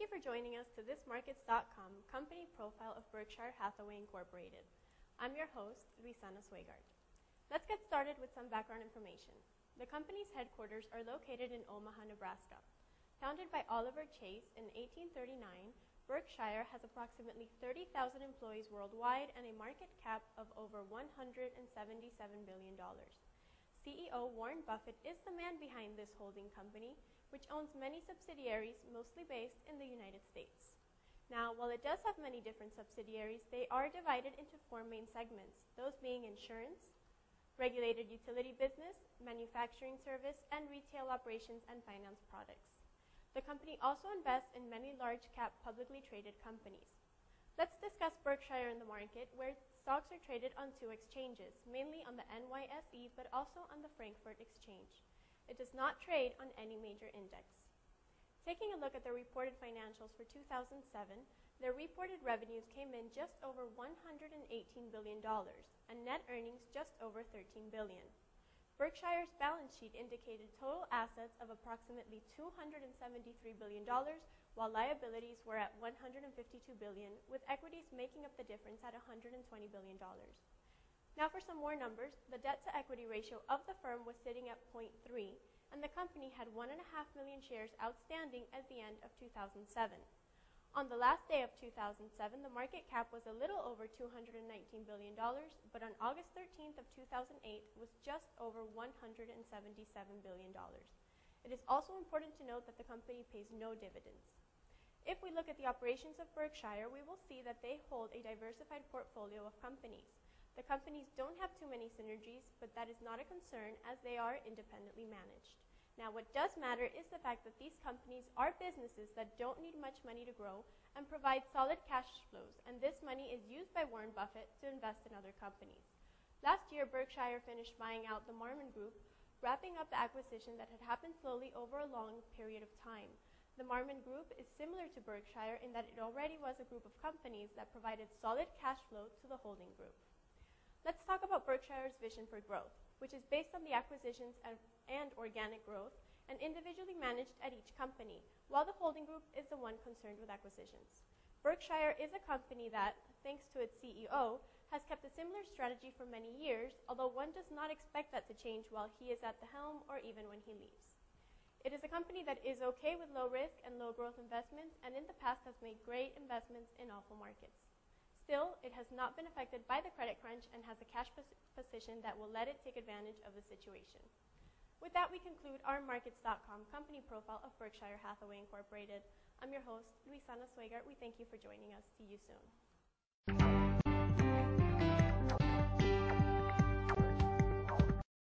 you for joining us to this Markets.com company profile of Berkshire Hathaway Incorporated. I'm your host, Luisana Swegard. Let's get started with some background information. The company's headquarters are located in Omaha, Nebraska. Founded by Oliver Chase in 1839, Berkshire has approximately 30,000 employees worldwide and a market cap of over $177 billion. CEO Warren Buffett is the man behind this holding company, which owns many subsidiaries, mostly based in the United States. Now, while it does have many different subsidiaries, they are divided into four main segments, those being insurance, regulated utility business, manufacturing service, and retail operations and finance products. The company also invests in many large-cap publicly traded companies. Let's discuss Berkshire in the market, where stocks are traded on two exchanges, mainly on the NYSE, but also on the Frankfurt Exchange. It does not trade on any major index. Taking a look at the reported financials for 2007, their reported revenues came in just over $118 billion, and net earnings just over $13 billion. Berkshire's balance sheet indicated total assets of approximately $273 billion, while liabilities were at $152 billion, with equities making up the difference at $120 billion. Now for some more numbers, the debt-to-equity ratio of the firm was sitting at 0.3, and the company had 1.5 million shares outstanding at the end of 2007. On the last day of 2007, the market cap was a little over $219 billion, but on August 13th of 2008 was just over $177 billion. It is also important to note that the company pays no dividends. If we look at the operations of Berkshire, we will see that they hold a diversified portfolio of companies. The companies don't have too many synergies, but that is not a concern as they are independently managed. Now, what does matter is the fact that these companies are businesses that don't need much money to grow and provide solid cash flows, and this money is used by Warren Buffett to invest in other companies. Last year, Berkshire finished buying out the Marmon Group, wrapping up the acquisition that had happened slowly over a long period of time. The Marmon Group is similar to Berkshire in that it already was a group of companies that provided solid cash flow to the holding group. Let's talk about Berkshire's vision for growth, which is based on the acquisitions and organic growth and individually managed at each company, while the holding group is the one concerned with acquisitions. Berkshire is a company that, thanks to its CEO, has kept a similar strategy for many years, although one does not expect that to change while he is at the helm or even when he leaves. It is a company that is okay with low risk and low growth investments, and in the past has made great investments in awful markets. Still, it has not been affected by the credit crunch and has a cash position that will let it take advantage of the situation. With that, we conclude our Markets.com company profile of Berkshire Hathaway Incorporated. I'm your host, Luisana Swegard. We thank you for joining us. See you soon.